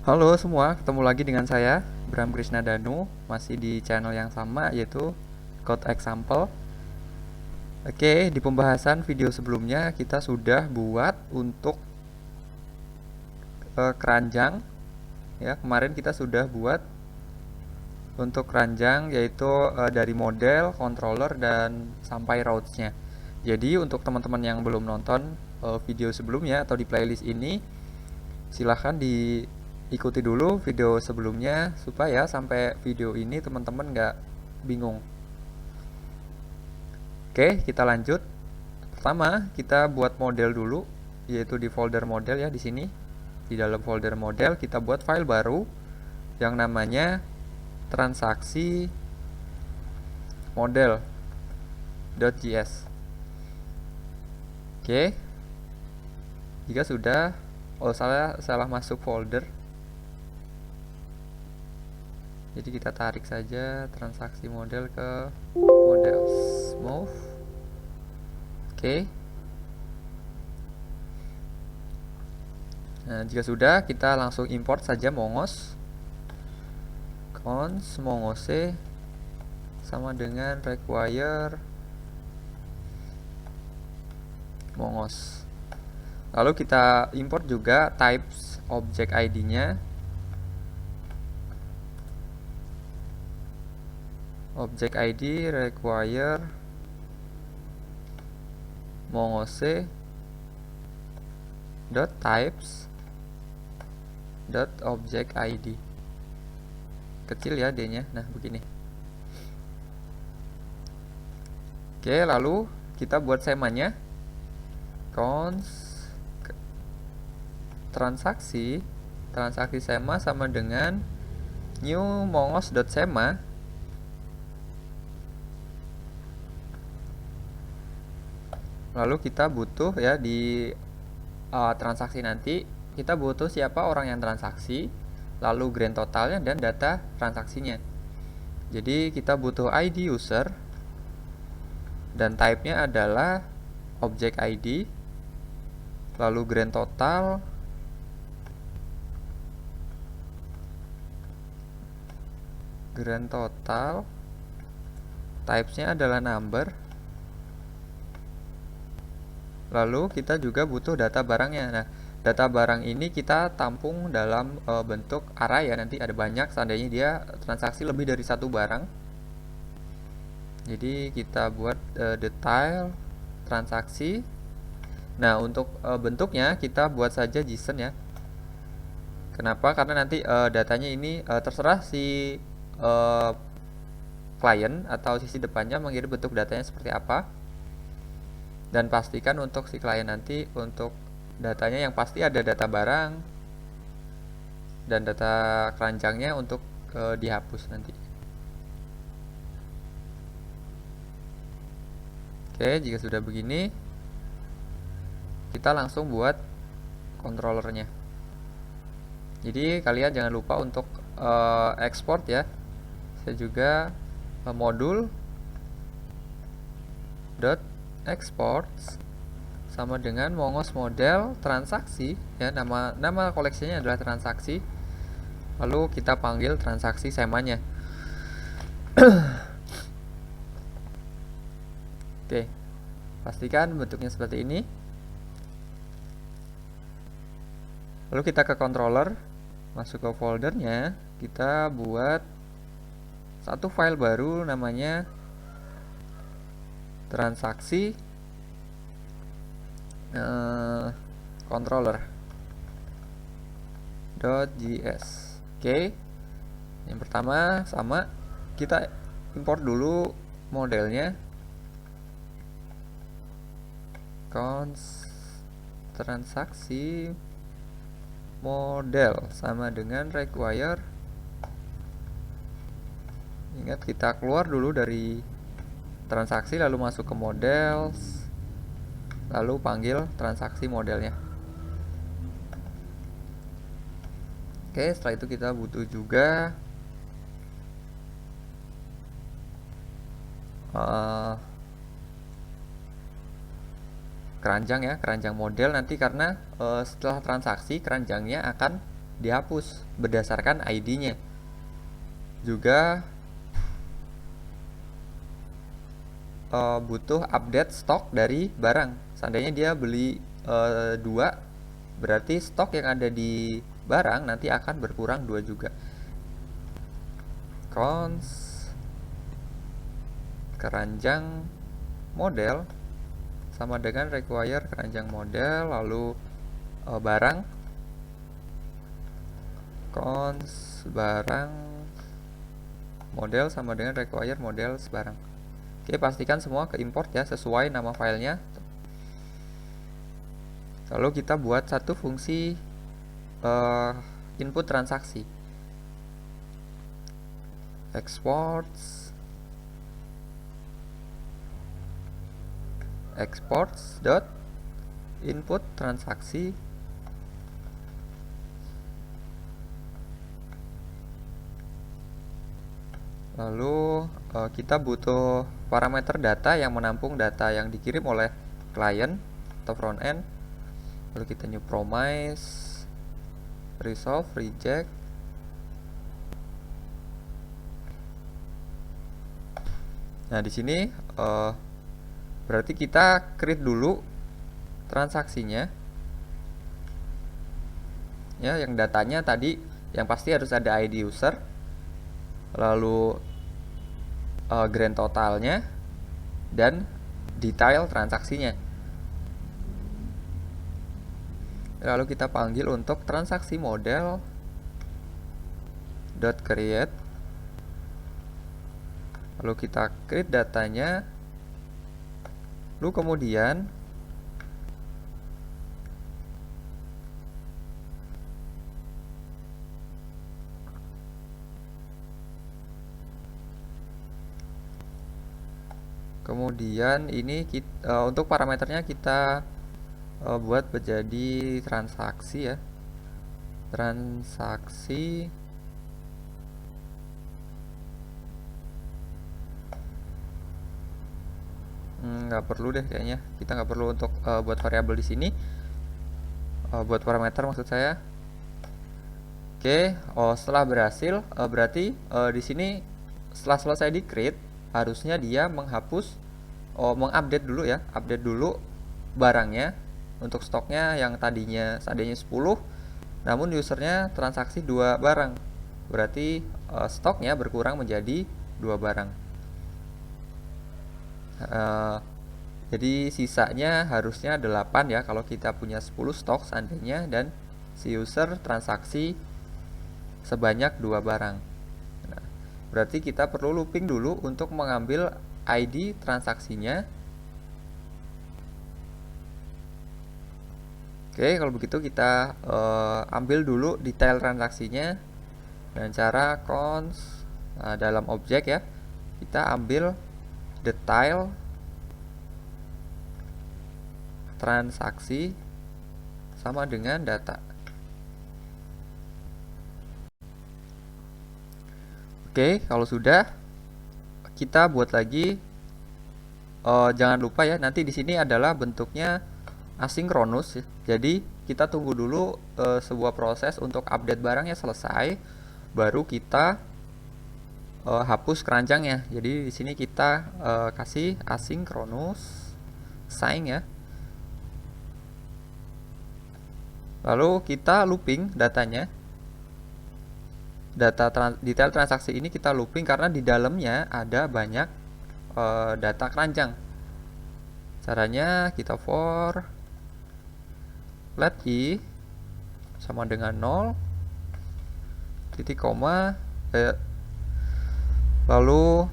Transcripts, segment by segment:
Halo semua, ketemu lagi dengan saya Bram Krishna Danu, masih di channel yang sama yaitu Code Example. Oke, di pembahasan video sebelumnya kita sudah buat untuk keranjang ya. Kemarin kita sudah buat untuk keranjang yaitu dari model, controller dan sampai routes-nya. Jadi untuk teman-teman yang belum nonton video sebelumnya atau di playlist ini, silahkan diikuti dulu video sebelumnya supaya sampai video ini teman-teman nggak bingung. Oke, kita lanjut. Pertama, kita buat model dulu, yaitu di folder model ya di sini. Di dalam folder model kita buat file baru yang namanya transaksi model.js. Oke. Jika sudah, oh salah masuk folder. Jadi kita tarik saja transaksi model ke models. Move. Oke. Nah, jika sudah, kita langsung import saja Mongos. Cons mongose sama dengan require mongos. Lalu kita import juga types object ID-nya. Object ID require mongose dot types dot object ID. Kecil ya D-nya. Nah, begini. Oke, lalu kita buat semanya. Cons transaksi sema sama dengan new mongos.sema. Lalu kita butuh ya di transaksi nanti kita butuh siapa orang yang transaksi, lalu grand totalnya dan data transaksinya. Jadi kita butuh ID user dan type-nya adalah object ID, lalu grand total, types-nya adalah number. Lalu kita juga butuh data barangnya. Nah, data barang ini kita tampung dalam bentuk array ya. Nanti ada banyak, seandainya dia transaksi lebih dari satu barang. Jadi kita buat detail transaksi. Nah, untuk bentuknya kita buat saja JSON ya. Kenapa? Karena nanti datanya ini terserah si klien atau sisi depannya mengirim bentuk datanya seperti apa. Dan pastikan untuk si klien nanti untuk datanya yang pasti ada data barang dan data keranjangnya untuk dihapus nanti. Oke, jika sudah begini kita langsung buat controllernya. Jadi kalian jangan lupa untuk export ya. Saya juga modul dot export sama dengan mongos model transaksi ya, nama koleksinya adalah transaksi, lalu kita panggil transaksi semanya. Oke, pastikan bentuknya seperti ini. Lalu kita ke controller, masuk ke foldernya, kita buat satu file baru namanya transaksi controller.js. Oke. Yang pertama sama, kita import dulu modelnya. Cons transaksi model sama dengan require. Ingat, kita keluar dulu dari transaksi lalu masuk ke models, lalu panggil transaksi modelnya. Oke, setelah itu kita butuh juga keranjang ya, keranjang model nanti, karena setelah transaksi keranjangnya akan dihapus berdasarkan ID-nya. Juga butuh update stok dari barang. Seandainya dia beli 2, berarti stok yang ada di barang nanti akan berkurang 2 juga. Cons keranjang model sama dengan require keranjang model, lalu barang cons barang model sama dengan require model sebarang. Oke, pastikan semua ke import ya sesuai nama filenya. Lalu kita buat satu fungsi input transaksi. Exports dot input transaksi. Lalu kita butuh parameter data yang menampung data yang dikirim oleh klien atau front end. Lalu kita new promise, resolve, reject. Nah, di sini berarti kita create dulu transaksinya. Ya, yang datanya tadi yang pasti harus ada ID user, lalu grand totalnya dan detail transaksinya. Lalu kita panggil untuk transaksi model .create. Lalu kita create datanya. Lalu kemudian ini untuk parameternya kita buat menjadi transaksi ya. Transaksi nggak perlu deh kayaknya. Kita nggak perlu untuk buat variabel di sini. Buat parameter maksud saya. Oke, setelah berhasil berarti di sini setelah selesai di create harusnya dia menghapus mengupdate dulu ya, update dulu barangnya untuk stoknya yang tadinya seadanya 10, namun usernya transaksi 2 barang. Berarti stoknya berkurang menjadi 2 barang. Jadi sisanya harusnya 8 ya kalau kita punya 10 stok seandainya, dan si user transaksi sebanyak 2 barang. Nah, berarti kita perlu looping dulu untuk mengambil ID transaksinya. Oke, kalau begitu kita ambil dulu detail transaksinya dengan cara cons dalam objek ya. Kita ambil detail transaksi sama dengan data. Oke, kalau sudah kita buat lagi. Jangan lupa ya, nanti di sini adalah bentuknya asinkronus. Jadi kita tunggu dulu sebuah proses untuk update barangnya selesai, baru kita hapus keranjangnya. Jadi di sini kita kasih asinkronus sign ya. Lalu kita looping datanya. Detail transaksi ini kita looping karena di dalamnya ada banyak data keranjang. Caranya kita for let i sama dengan 0 titik koma lalu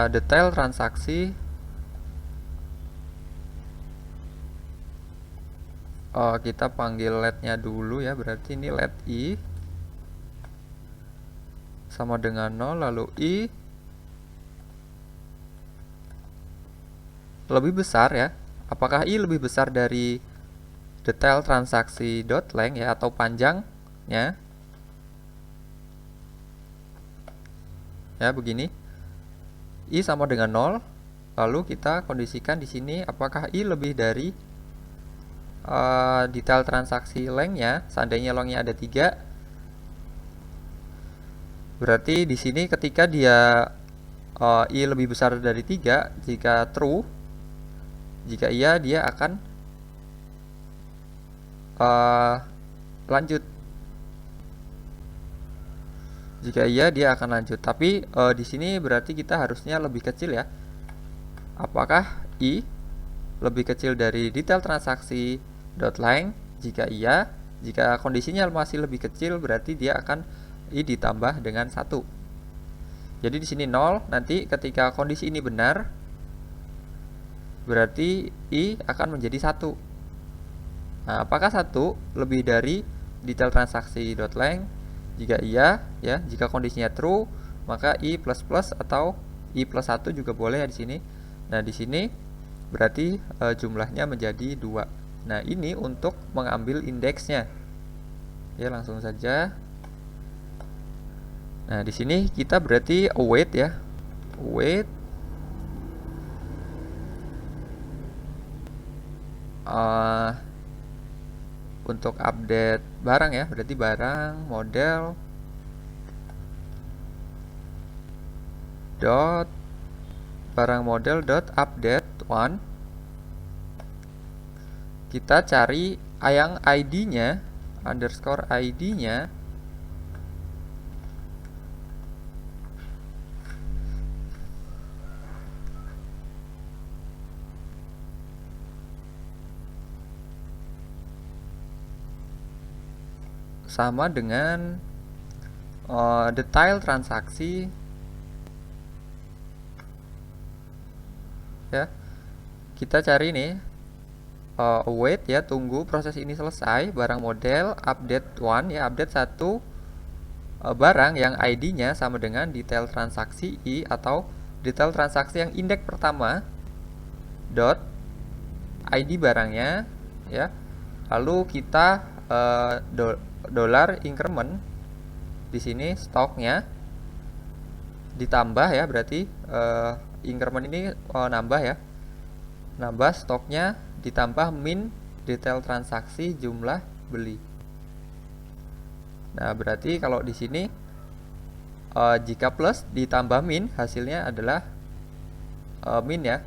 detail transaksi kita panggil let-nya dulu ya, berarti ini let i sama dengan 0, lalu i lebih besar ya. Apakah i lebih besar dari detail transaksi .length ya, atau panjangnya ya, begini. I sama dengan 0, lalu kita kondisikan di sini apakah i lebih dari detail transaksi length-nya, seandainya length-nya ada 3, berarti di sini ketika dia i lebih besar dari 3, jika true, jika iya dia akan lanjut. Jika iya dia akan lanjut. Tapi di sini berarti kita harusnya lebih kecil ya. Apakah i lebih kecil dari detail transaksi .length? Jika iya, jika kondisinya masih lebih kecil berarti dia akan i ditambah dengan 1. Jadi di sini 0, nanti ketika kondisi ini benar berarti i akan menjadi 1. Nah, apakah 1 lebih dari detail transaksi .length? Jika iya, ya, jika kondisinya true, maka i++ atau i plus 1 juga boleh ya di sini. Nah, di sini berarti jumlahnya menjadi 2. Nah, ini untuk mengambil indeksnya. Ya, langsung saja. Nah, di sini kita berarti await ya. Await untuk update barang ya, berarti barang model dot barang model dot update one. Kita cari yang ID-nya underscore ID-nya sama dengan detail transaksi ya. Kita cari nih await ya, tunggu proses ini selesai, barang model update one ya, update 1 barang yang ID-nya sama dengan detail transaksi i atau detail transaksi yang indeks pertama dot ID barangnya ya. Lalu kita dollar increment di sini stoknya ditambah ya, berarti increment ini nambah ya, nambah stoknya ditambah min detail transaksi jumlah beli. Nah, berarti kalau di sini jika plus ditambah min hasilnya adalah min ya.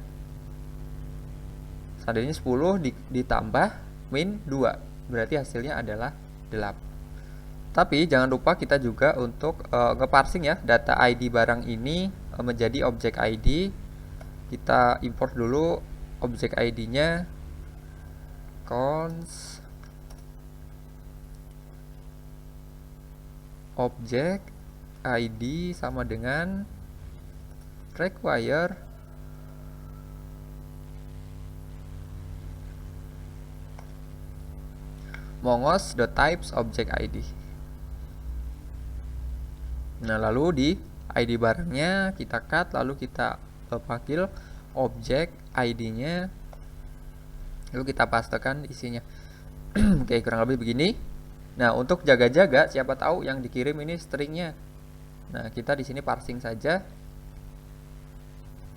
Seandainya 10 ditambah min 2, berarti hasilnya adalah 8. Tapi jangan lupa kita juga untuk ngeparsing ya data ID barang ini menjadi objek ID. Kita import dulu objek ID-nya, cons objek ID sama dengan require mongos.types object ID. Nah, lalu di ID barangnya kita cut, lalu kita panggil objek ID-nya, lalu kita pastekan isinya. Oke, kurang lebih begini. Nah, untuk jaga-jaga siapa tahu yang dikirim ini stringnya. Nah, kita di sini parsing saja.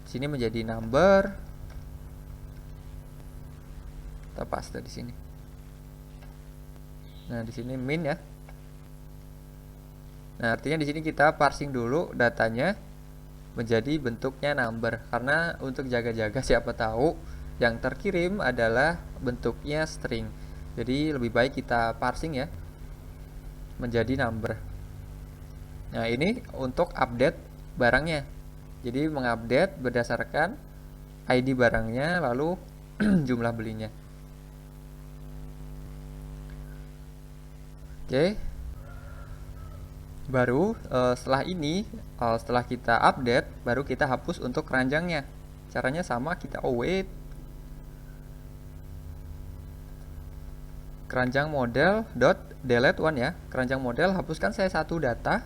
Di sini menjadi number. Kita paste di sini. Nah, di sini min ya. Nah, artinya di sini kita parsing dulu datanya menjadi bentuknya number, karena untuk jaga-jaga siapa tahu yang terkirim adalah bentuknya string. Jadi lebih baik kita parsing ya menjadi number. Nah, ini untuk update barangnya. Jadi mengupdate berdasarkan ID barangnya lalu jumlah belinya. Oke. Baru setelah ini, setelah kita update, baru kita hapus untuk keranjangnya. Caranya sama, kita await keranjang model dot delete one ya. Keranjang model hapuskan saya satu data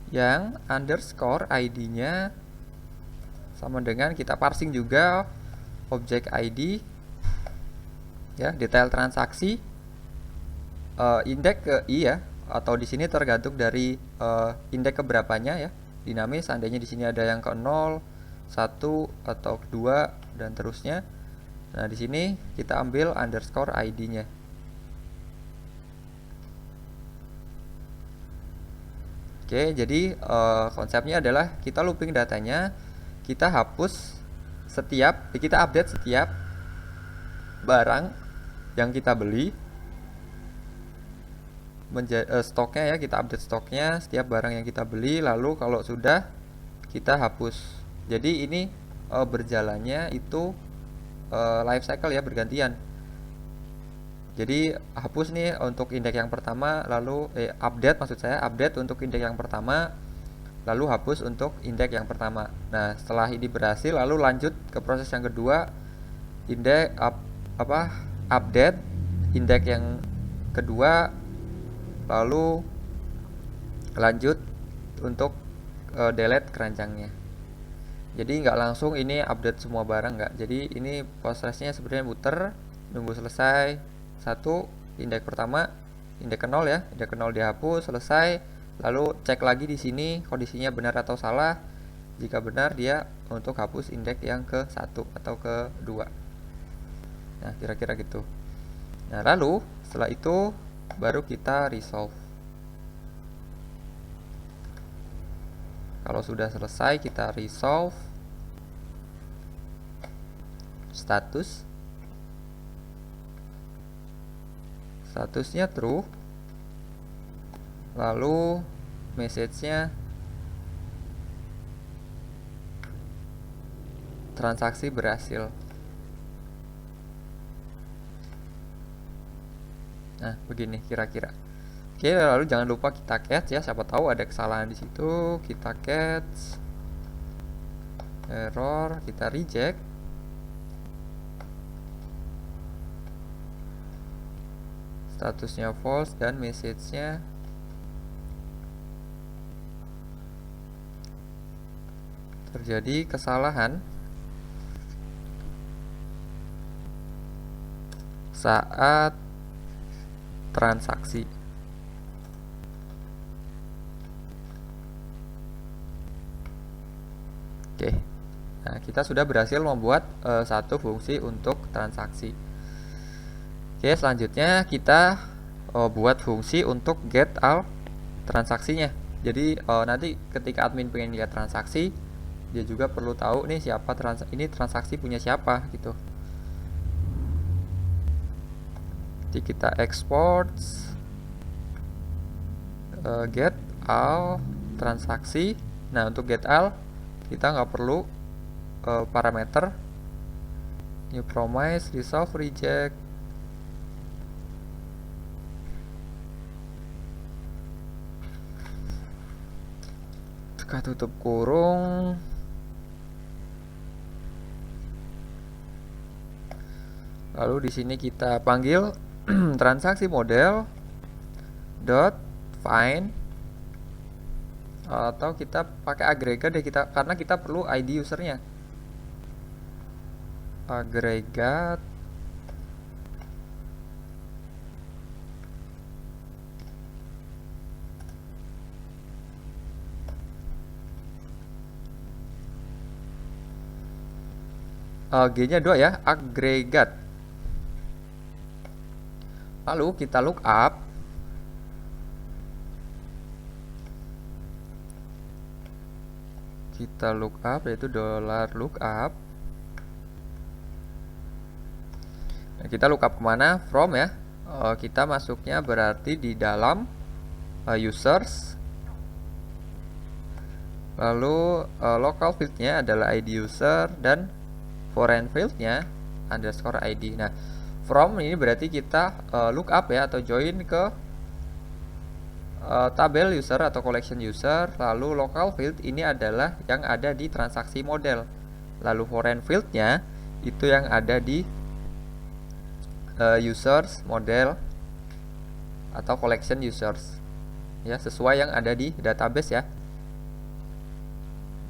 yang underscore ID-nya sama dengan kita parsing juga objek ID ya, detail transaksi indeks ke i ya, atau di sini tergantung dari indeks keberapanya ya, dinamis. Seandainya di sini ada yang ke 0, 1 atau 2 dan terusnya. Nah, di sini kita ambil underscore ID-nya. Oke, jadi konsepnya adalah kita looping datanya, kita hapus kita update setiap barang yang kita beli, stoknya ya, kita update stoknya setiap barang yang kita beli, lalu kalau sudah kita hapus. Jadi ini berjalannya itu life cycle ya, bergantian. Jadi hapus nih untuk indeks yang pertama, lalu update maksud saya, update untuk indeks yang pertama, lalu hapus untuk indeks yang pertama. Nah, setelah ini berhasil, lalu lanjut ke proses yang kedua, update indeks yang kedua, lalu lanjut untuk delete keranjangnya. Jadi nggak langsung ini update semua barang, nggak. Jadi ini prosesnya sebenarnya muter, nunggu selesai satu indeks pertama, indeks ke 0 ya, indeks ke 0 dihapus, selesai, lalu cek lagi di sini kondisinya benar atau salah. Jika benar, dia untuk hapus indeks yang ke 1 atau ke 2. Nah, kira-kira gitu. Nah, lalu setelah itu baru kita resolve. Kalau sudah selesai, kita resolve statusnya true, lalu message-nya transaksi berhasil. Nah, begini kira-kira. Oke, lalu jangan lupa kita catch ya, siapa tahu ada kesalahan di situ. Kita catch error, kita reject. Statusnya false dan message-nya terjadi kesalahan saat transaksi. Oke. Nah, kita sudah berhasil membuat satu fungsi untuk transaksi. Oke, selanjutnya kita buat fungsi untuk get all transaksinya. Jadi nanti ketika admin pengen lihat transaksi, dia juga perlu tahu nih siapa ini transaksi punya siapa gitu. Jadi kita export get all transaksi. Nah, untuk get all kita nggak perlu parameter new promise, resolve, reject. Tutup kurung, lalu di sini kita panggil transaksi model dot find, atau kita pakai agregat deh kita, karena kita perlu ID usernya. Agregat G-nya 2 ya, agregat. Lalu kita look up. Kita look up yaitu $lookup. Nah, kita lookup kemana? From ya. Kita masuknya berarti di dalam users. Lalu local fieldnya adalah ID user dan foreign fieldnya underscore ID. Nah, from ini berarti kita lookup ya, atau join ke tabel user atau collection user. Lalu local field ini adalah yang ada di transaksi model. Lalu foreign fieldnya itu yang ada di users model atau collection users ya, sesuai yang ada di database ya.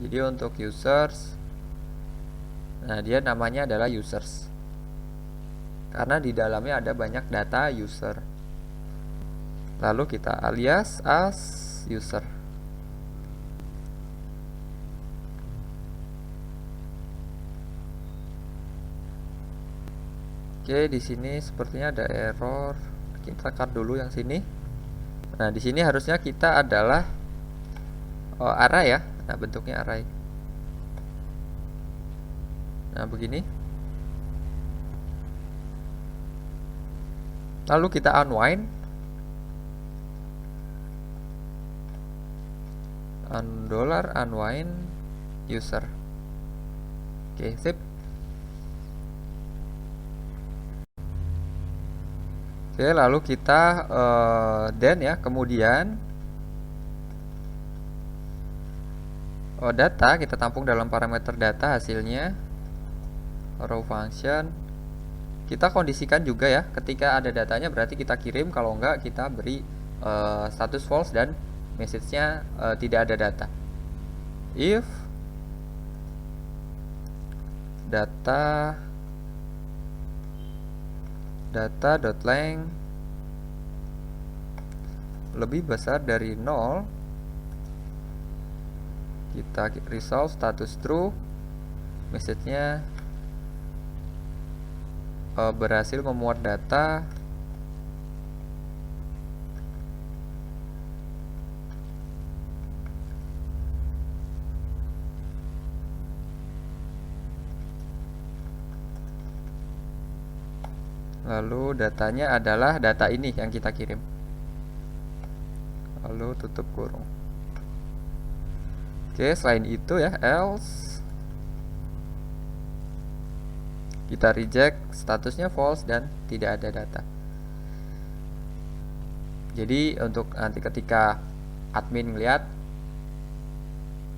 Jadi untuk users, nah dia namanya adalah users karena di dalamnya ada banyak data user. Lalu kita alias as user. Oke, di sini sepertinya ada error. Kita cut dulu yang sini. Nah, di sini harusnya kita adalah array ya. Nah, bentuknya array. Nah, begini. Lalu kita unwind. $unwind user. Oke, sip. Oke, lalu kita then ya, kemudian data kita tampung dalam parameter data hasilnya row function. Kita kondisikan juga ya, ketika ada datanya berarti kita kirim, kalau enggak kita beri status false dan message-nya tidak ada data. If data.length lebih besar dari 0, kita resolve status true, message-nya berhasil memuat data. Lalu datanya adalah data ini yang kita kirim. Lalu tutup kurung. Oke, selain itu ya, else kita reject, statusnya false dan tidak ada data. Jadi untuk nanti ketika admin melihat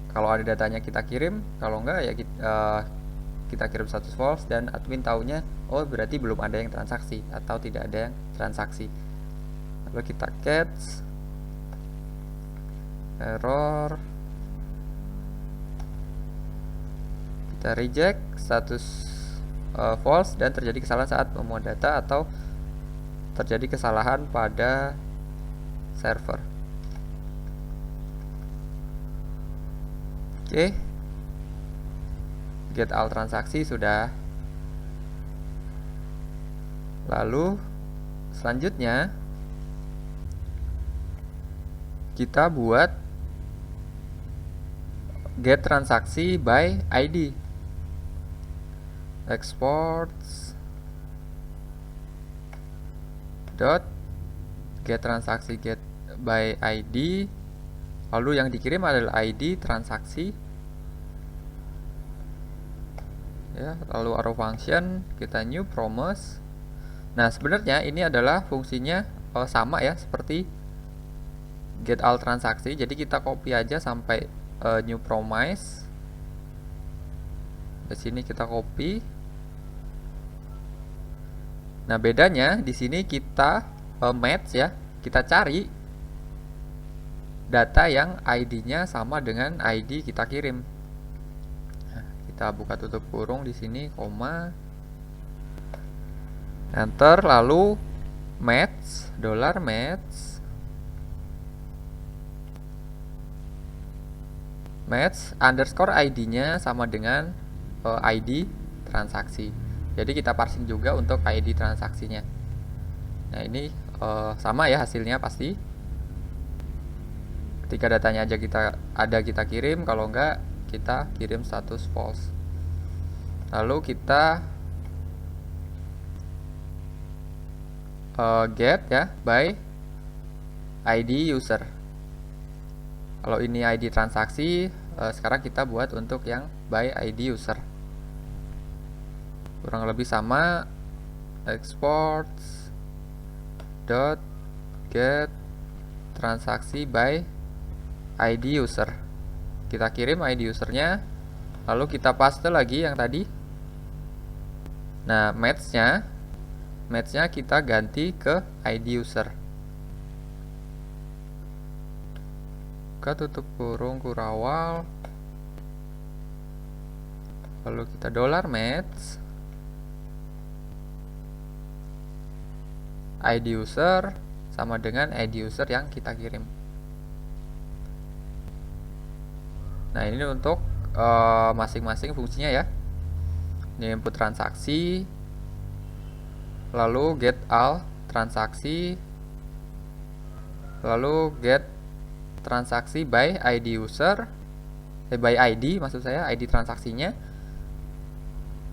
kalau ada datanya kita kirim, kalau enggak ya kita kirim status false dan admin taunya oh berarti belum ada yang transaksi atau tidak ada yang transaksi. Lalu kita catch error, kita reject status false dan terjadi kesalahan saat memuat data atau terjadi kesalahan pada server. Oke, get all transaksi sudah. Lalu selanjutnya kita buat get transaksi by ID. Exports dot get transaksi get by ID. Lalu yang dikirim adalah ID transaksi. Ya, lalu arrow function kita new promise. Nah, sebenarnya ini adalah fungsinya sama ya seperti get all transaksi. Jadi kita copy aja sampai new promise. Di sini kita copy. Nah, bedanya di sini kita match ya. Kita cari data yang ID-nya sama dengan ID kita kirim. Nah, kita buka tutup kurung di sini, koma, enter, lalu match match underscore ID-nya sama dengan ID transaksi. Jadi kita parsing juga untuk ID transaksinya. Nah, ini sama ya hasilnya pasti. Ketika datanya aja kita kirim, kalau enggak kita kirim status false. Lalu kita get ya by ID user. Kalau ini ID transaksi, sekarang kita buat untuk yang by ID user. Kurang lebih sama, exports dot get transaksi by ID user. Kita kirim ID usernya, lalu kita paste lagi yang tadi. Nah, matchnya kita ganti ke ID user. Buka tutup kurung kurawal, lalu kita $match ID user sama dengan ID user yang kita kirim. Nah, ini untuk masing-masing fungsinya ya. Ini input transaksi, lalu get all transaksi, lalu get transaksi by ID user, by ID maksud saya, ID transaksinya,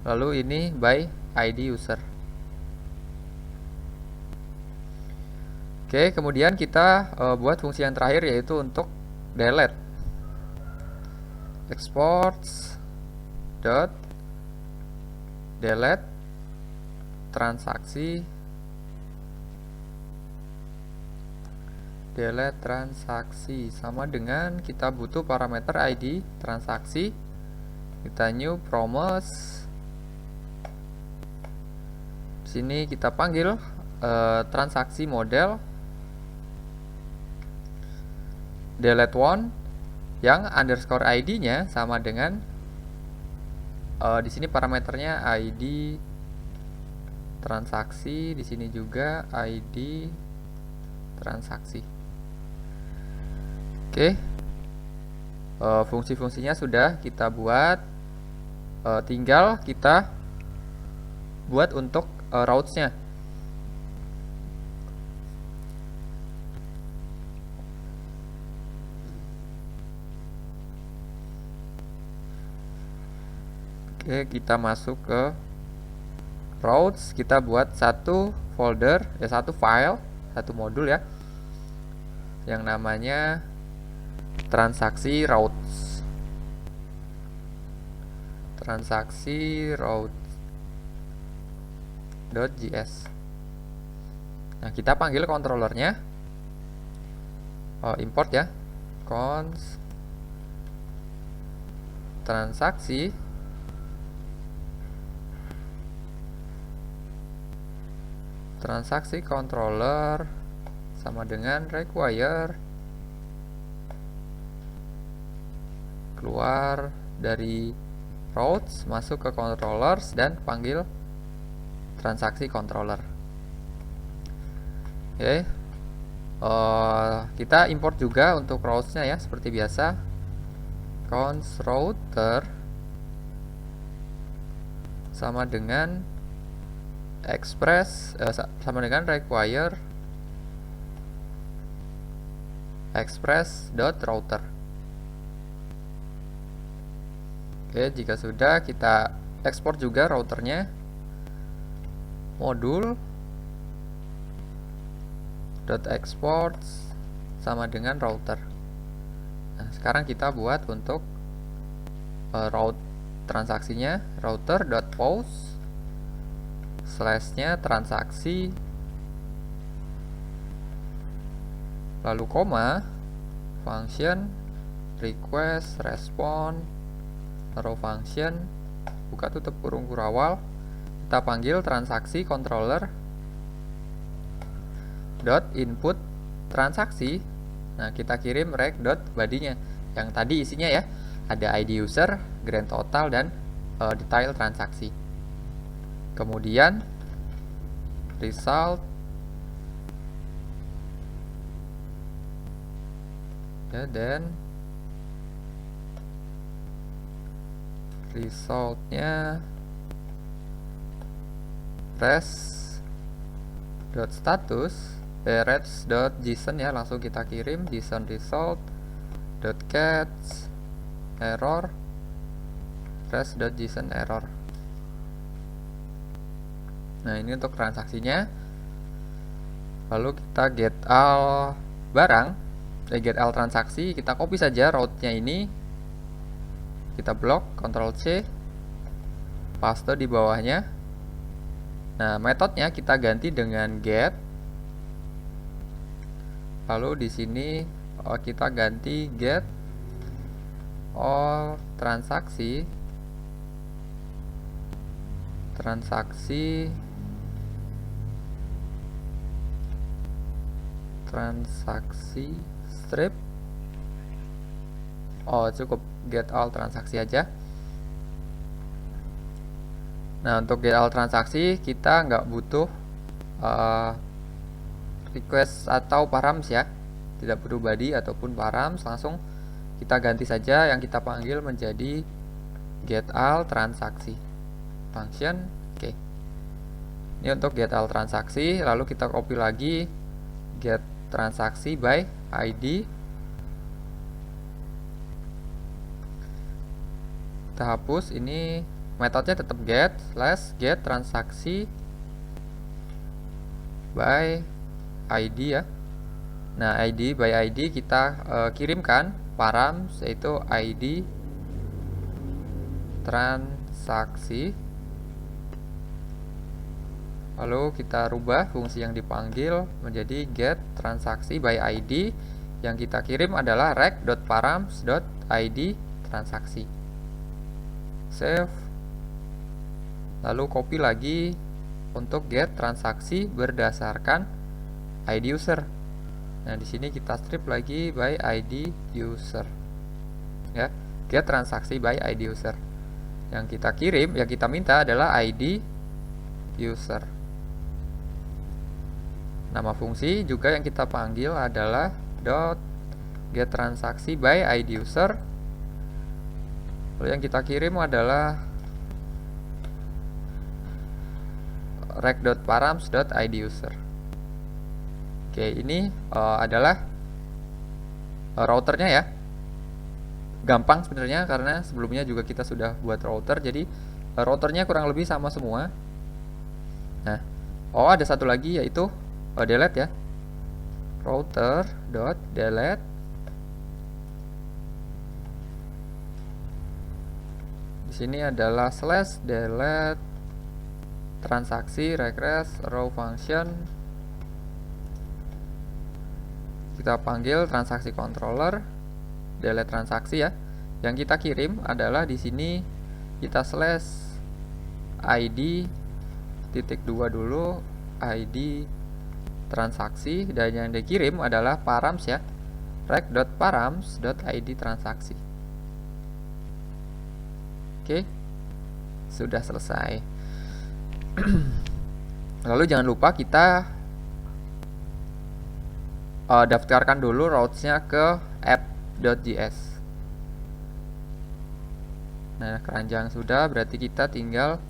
lalu ini by ID user. Oke, kemudian kita buat fungsi yang terakhir, yaitu untuk delete. Exports dot delete transaksi, sama dengan kita butuh parameter ID transaksi, kita new promise, sini kita panggil transaksi model delete one yang underscore ID-nya sama dengan di sini parameternya ID transaksi, di sini juga ID transaksi. Oke, fungsi-fungsinya sudah kita buat, tinggal kita buat untuk routes-nya. Oke, kita masuk ke routes, kita buat satu folder, satu file, satu modul ya, yang namanya transaksi routes. Transaksi routes.js. Nah, kita panggil controllernya, import ya, cons transaksi controller sama dengan require, keluar dari routes, masuk ke controllers dan panggil transaksi controller. Oke, kita import juga untuk routes-nya ya, seperti biasa, cons router sama dengan express, sama dengan require express.router. Oke, jika sudah, kita ekspor juga routernya, modul .export sama dengan router. Nah, sekarang kita buat untuk route transaksinya, router.pose slashnya transaksi, lalu koma, function request respond row function, buka tutup kurung kurawal, kita panggil transaksi controller dot input transaksi. Nah, kita kirim rec dot body-nya yang tadi isinya ya, ada ID user, grand total, dan detail transaksi. Kemudian result ya, dan resultnya res.status res.json ya, langsung kita kirim json result.catch error res.json error. Nah, ini untuk transaksinya. Lalu kita get all barang, get all transaksi, kita copy saja route-nya ini, kita blok, Ctrl C, paste di bawahnya. Nah, metodenya kita ganti dengan get, lalu di sini kita ganti get all transaksi strip. Cukup get all transaksi aja. Nah, untuk get all transaksi kita nggak butuh request atau params ya, tidak perlu body ataupun params, langsung kita ganti saja yang kita panggil menjadi get all transaksi function. Oke. Ini untuk get all transaksi, lalu kita copy lagi get transaksi by ID. Kita hapus, ini metodenya tetap get slash get transaksi by ID ya. Nah, ID by ID kita kirimkan params yaitu ID transaksi. Lalu kita rubah fungsi yang dipanggil menjadi get transaksi by ID. Yang kita kirim adalah rec.params.id transaksi. Save. Lalu copy lagi untuk get transaksi berdasarkan ID user. Nah, di sini kita strip lagi by ID user. Ya, get transaksi by ID user. Yang kita kirim, yang kita minta adalah ID user. Nama fungsi juga yang kita panggil adalah .get transaksi by ID user. Lalu yang kita kirim adalah rec.params.id user. Oke, ini adalah routernya ya. Gampang sebenarnya karena sebelumnya juga kita sudah buat router, jadi routernya kurang lebih sama semua. Nah, ada satu lagi yaitu delete ya, router.delete. Di sini adalah slash delete transaksi request row function. Kita panggil transaksi controller delete transaksi ya. Yang kita kirim adalah di sini kita slash id titik 2 dulu, id transaksi, dan yang dikirim adalah params ya, rec.params.id transaksi. Oke, sudah selesai. Lalu jangan lupa kita daftarkan dulu routes-nya ke app.js. Nah, keranjang sudah, berarti kita tinggal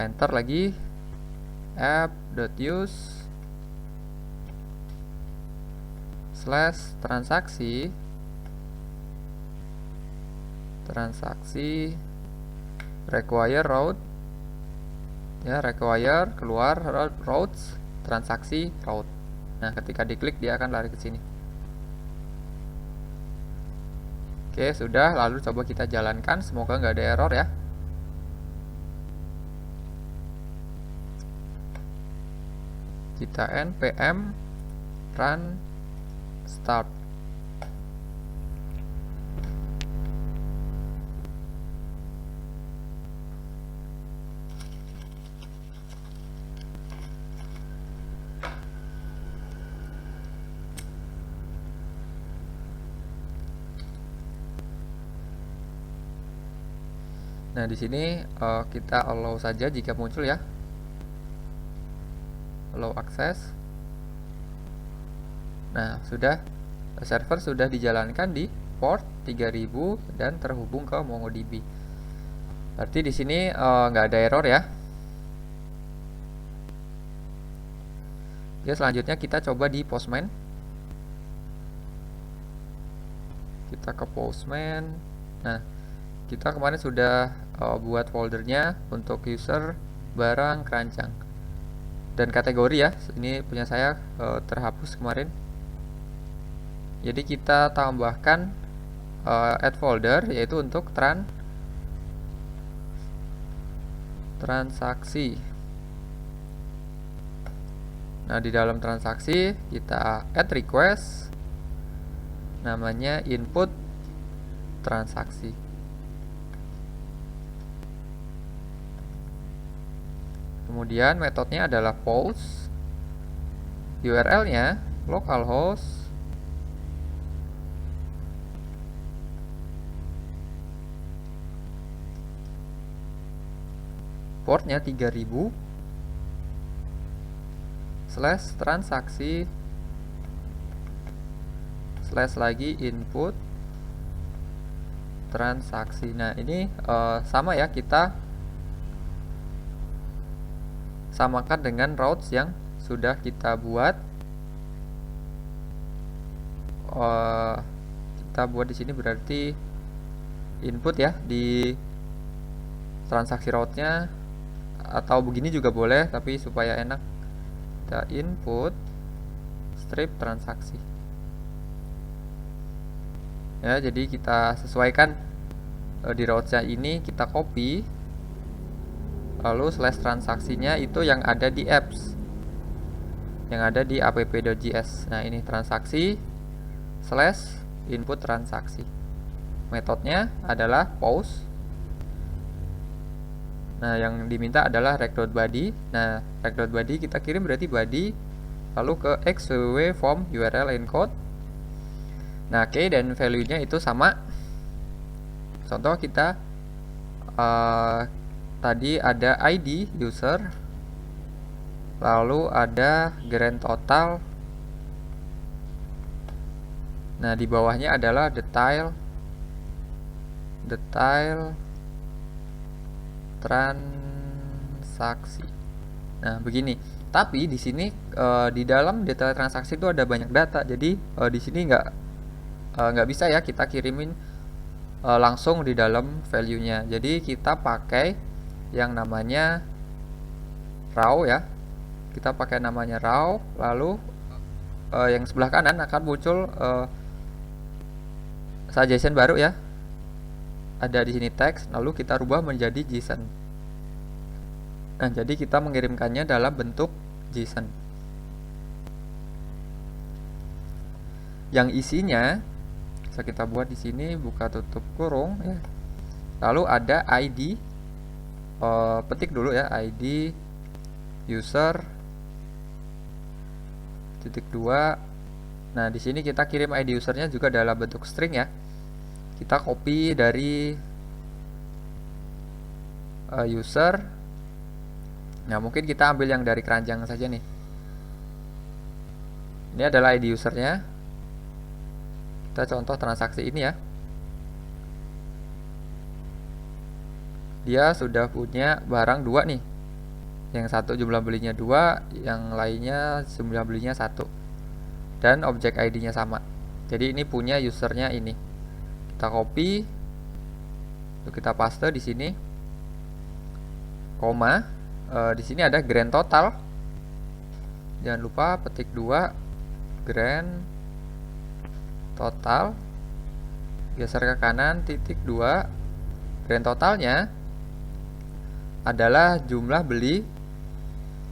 enter lagi app.use /transaksi require route ya, require keluar routes transaksi route. Nah, ketika diklik dia akan lari ke sini. Oke, sudah. Lalu coba kita jalankan, semoga nggak ada error ya. Kita npm run start. Nah, di sini kita allow saja jika muncul ya. Allow access. Nah, sudah, server sudah dijalankan di port 3000 dan terhubung ke MongoDB. Berarti di sini nggak ada error ya. Oke, selanjutnya kita coba di Postman. Kita ke Postman. Nah, kita kemarin sudah buat foldernya untuk user, barang, keranjang, dan kategori ya. Ini punya saya terhapus kemarin. Jadi kita tambahkan add folder yaitu untuk transaksi. Nah, di dalam transaksi kita add request namanya input transaksi. Kemudian metodenya adalah post, URL-nya localhost portnya 3000 /transaksi lagi input transaksi. Nah, ini sama ya, kita samakan dengan routes yang sudah kita buat. Kita buat di sini berarti input ya di transaksi route-nya, atau begini juga boleh, tapi supaya enak kita input strip transaksi ya. Jadi kita sesuaikan di routes-nya ini, kita copy, lalu slash transaksinya itu yang ada di apps, yang ada di app.js. Nah, ini transaksi slash input transaksi. Metodenya adalah post. Nah, yang diminta adalah rect.body. Nah, rect.body kita kirim berarti body, lalu ke xww form URL encode. Nah, key dan value-nya itu sama. Contoh kita tadi ada ID user, lalu ada grand total. Nah, di bawahnya adalah detail transaksi. Nah, begini. Tapi di sini di dalam detail transaksi itu ada banyak data. Jadi di sini nggak bisa ya kita kirimin langsung di dalam value-nya. Jadi kita pakai yang namanya raw ya. Kita pakai namanya raw, lalu yang sebelah kanan akan muncul suggestion baru ya. Ada di sini teks, lalu kita rubah menjadi JSON. Nah, jadi kita mengirimkannya dalam bentuk JSON. Yang isinya bisa kita buat di sini, buka tutup kurung ya. Lalu ada ID, petik dulu ya, ID user .2. Nah, di sini kita kirim ID usernya juga dalam bentuk string ya. Kita copy dari user. Nah, mungkin kita ambil yang dari keranjang saja nih. Ini adalah ID usernya. Kita contoh transaksi ini ya. Dia sudah punya barang 2 nih. Yang satu jumlah belinya 2, yang lainnya jumlah belinya 1. Dan objek ID-nya sama. Jadi ini punya usernya ini. Kita copy, lalu kita paste di sini, koma. Di sini ada grand total. Jangan lupa petik 2 grand total, geser ke kanan, titik 2. Grand totalnya adalah jumlah beli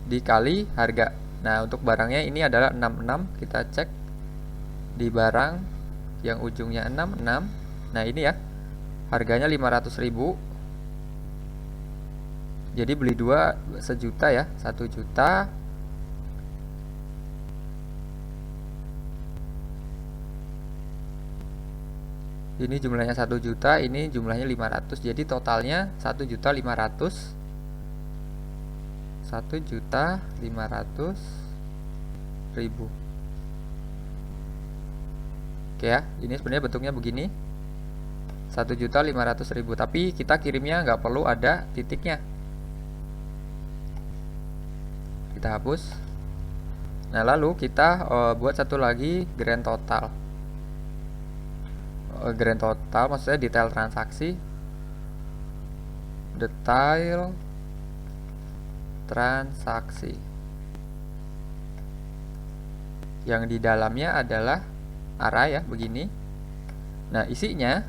dikali harga. Nah, untuk barangnya ini adalah 66. Kita cek di barang yang ujungnya 66. Nah, ini ya, harganya 500.000. Jadi beli 2 sejuta ya, 1 juta. Ini jumlahnya 1 juta, ini jumlahnya 500. Jadi totalnya 1.500.000. 1.500.000. Oke ya, ini sebenarnya bentuknya begini. 1.500.000, tapi kita kirimnya nggak perlu ada titiknya. Kita hapus. Nah, lalu kita buat satu lagi grand total. Grand total maksudnya detail transaksi. Detail transaksi. Yang di dalamnya adalah array ya, begini. Nah, isinya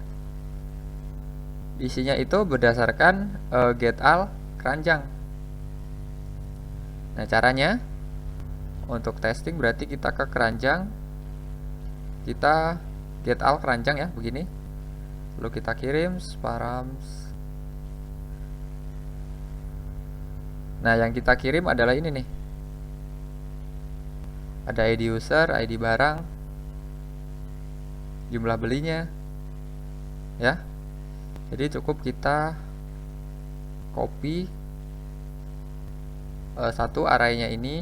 itu berdasarkan get all keranjang. Nah, caranya untuk testing berarti kita ke keranjang, kita get all keranjang ya, begini. Lalu kita kirim params. Nah, yang kita kirim adalah ini nih. Ada ID user, ID barang, jumlah belinya ya. Jadi cukup kita copy satu arraynya ini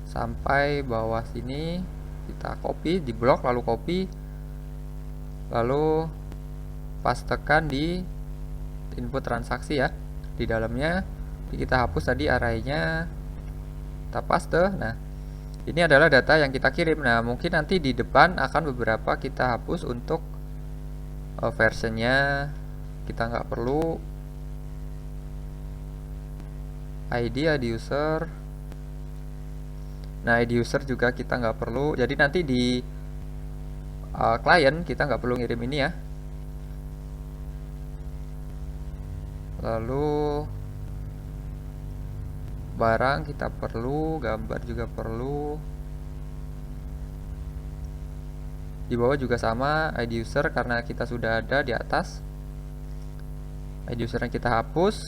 sampai bawah sini. Kita copy di blok, lalu copy, lalu pastekan di input transaksi ya. Di dalamnya Kita hapus tadi arraynya, kita paste. Nah, ini adalah data yang kita kirim. Nah, mungkin nanti di depan akan beberapa kita hapus untuk versionnya kita nggak perlu. ID user. Nah, ID user juga kita nggak perlu. Jadi nanti di klien kita nggak perlu ngirim ini ya. Lalu barang kita perlu, gambar juga perlu. Di bawah juga sama, ID user karena kita sudah ada di atas. ID user yang kita hapus,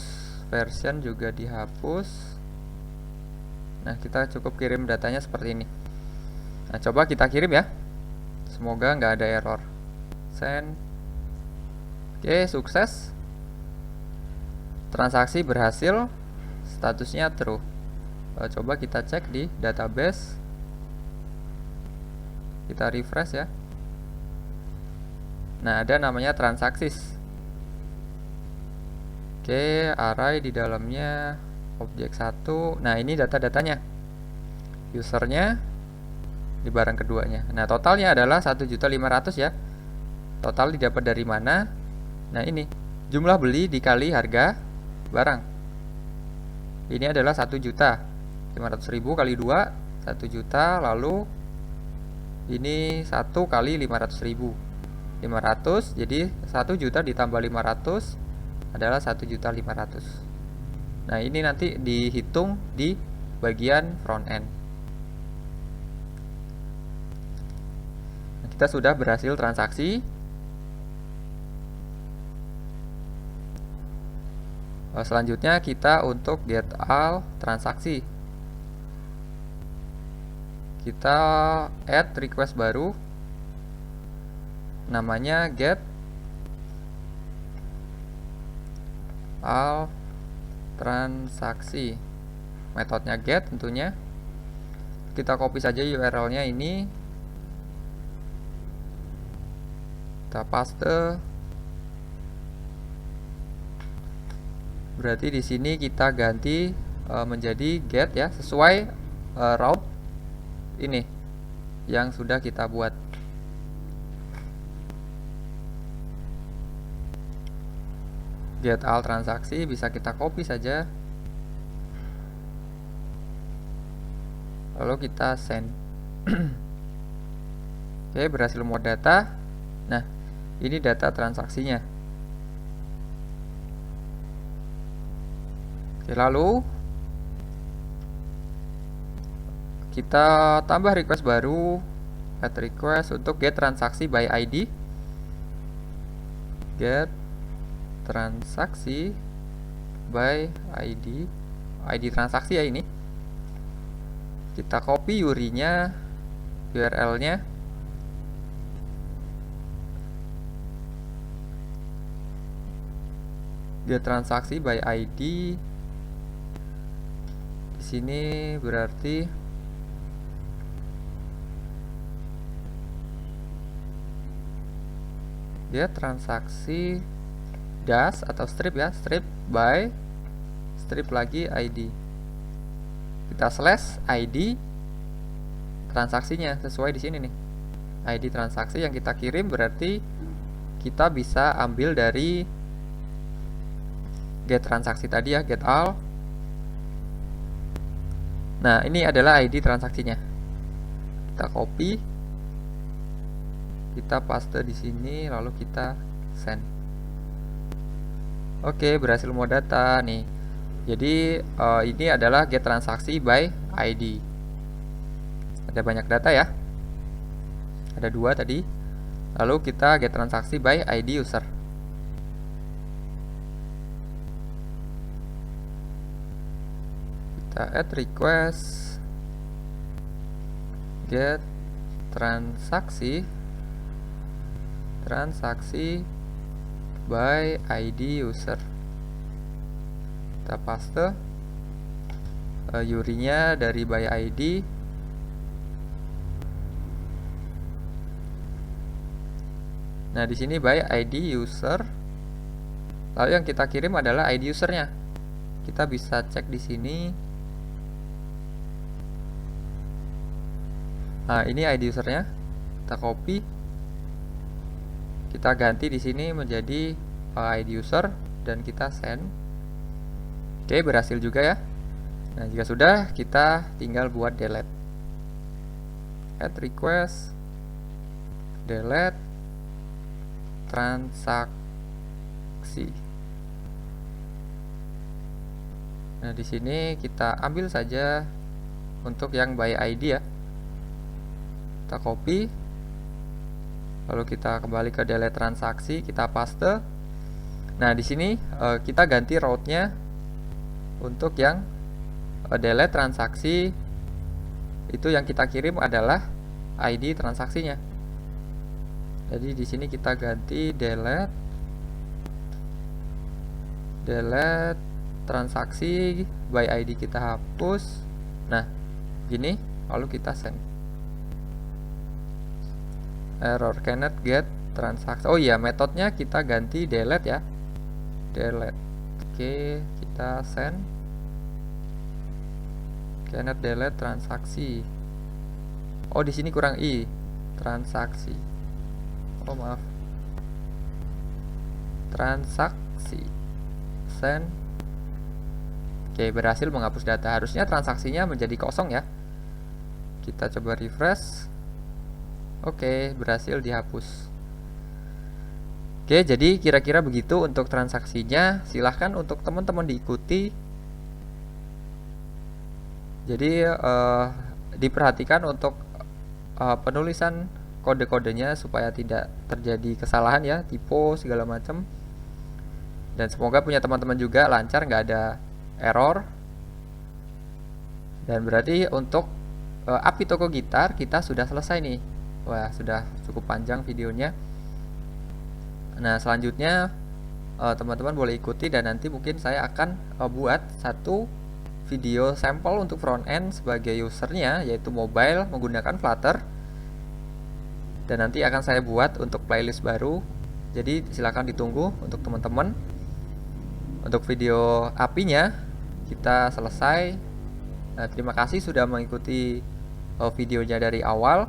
version juga dihapus. Nah, kita cukup kirim datanya seperti ini. Nah, coba kita kirim ya. Semoga nggak ada error. Send. Oke, sukses. Transaksi berhasil. Statusnya true. Coba kita cek di database. Kita refresh ya. Nah, ada namanya transaksis. Oke, array di dalamnya objek 1. Nah, ini data-datanya. Usernya di barang keduanya. Nah, totalnya adalah 1.500.000 ya. Total didapat dari mana? Nah, ini jumlah beli dikali harga barang. Ini adalah 1.500.000 kali 2, 1 juta. Lalu ini 1 kali 500.000. 500, jadi 1 juta ditambah 500 adalah 1.500.000. Nah, ini nanti dihitung di bagian front end. Nah, kita sudah berhasil transaksi. Selanjutnya kita untuk get all transaksi. Kita add request baru. Namanya get all transaksi. Metodenya get tentunya. Kita copy saja URL-nya ini. Kita paste. Berarti di sini kita ganti menjadi get ya, sesuai route ini yang sudah kita buat. Get all transaksi bisa kita copy saja. Lalu kita send. Oke, berhasil muat data. Nah, ini data transaksinya. Oke, lalu kita tambah request baru, add request untuk get transaksi by ID. Get transaksi by ID. ID transaksi ya ini. Kita copy URI-nya, URL-nya. Get transaksi by ID. Di sini berarti get transaksi dash atau strip ya, strip by, strip lagi ID. Kita slash ID transaksinya sesuai di sini nih. ID transaksi yang kita kirim berarti kita bisa ambil dari get transaksi tadi ya, get all. Nah, ini adalah ID transaksinya. Kita copy, kita paste di sini, lalu kita send. Oke, berhasil muat data nih. Jadi ini adalah get transaksi by ID. Ada banyak data ya. Ada 2 tadi. Lalu kita get transaksi by ID user. Kita add request get transaksi by ID user. Kita paste URI-nya dari by ID. Nah, di sini by ID user. Lalu yang kita kirim adalah ID usernya. kita bisa cek di sini. Nah, ini ID usernya. Kita copy. Kita ganti di sini menjadi ID user dan kita send. Oke, berhasil juga ya. Nah, jika sudah, kita tinggal buat delete. Add request, delete transaksi. Nah, di sini kita ambil saja untuk yang by ID ya. Kita copy, lalu kita kembali ke delete transaksi, kita paste. Nah, di sini kita ganti route-nya untuk yang delete transaksi. Itu yang kita kirim adalah ID transaksinya. Jadi di sini kita ganti delete transaksi, by ID kita hapus. Nah, gini, lalu kita send. Error cannot get transaksi. Oh iya, metodenya kita ganti delete ya. Delete. Oke, kita send. Cannot delete transaksi. Oh, di sini kurang i. Transaksi. Oh, maaf. Transaksi. Send. Oke, berhasil menghapus data. Harusnya transaksinya menjadi kosong ya. Kita coba refresh. Oke, berhasil dihapus. Oke, jadi kira-kira begitu untuk transaksinya. Silahkan untuk teman-teman diikuti. Jadi diperhatikan untuk penulisan kode-kodenya supaya tidak terjadi kesalahan ya, typo segala macam. Dan semoga punya teman-teman juga lancar, nggak ada error. Dan berarti untuk API toko gitar kita sudah selesai nih. Wah, sudah cukup panjang videonya. Nah, selanjutnya teman-teman boleh ikuti dan nanti mungkin saya akan buat satu video sampel untuk front end sebagai usernya, yaitu mobile menggunakan Flutter. Dan nanti akan saya buat untuk playlist baru. Jadi silakan ditunggu untuk teman-teman. Untuk video API-nya kita selesai. Nah, terima kasih sudah mengikuti videonya dari awal.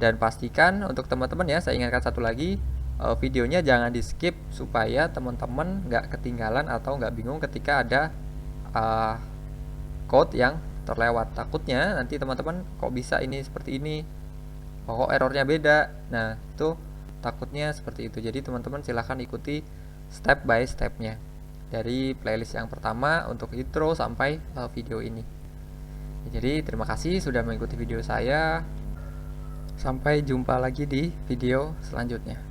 Dan pastikan untuk teman-teman ya, saya ingatkan satu lagi, videonya jangan di skip supaya teman-teman nggak ketinggalan atau nggak bingung ketika ada code yang terlewat. Takutnya nanti teman-teman kok bisa ini seperti ini, kok errornya beda. Nah, itu takutnya seperti itu. Jadi teman-teman silahkan ikuti step by stepnya dari playlist yang pertama untuk intro sampai video ini. Jadi terima kasih sudah mengikuti video saya. Sampai jumpa lagi di video selanjutnya.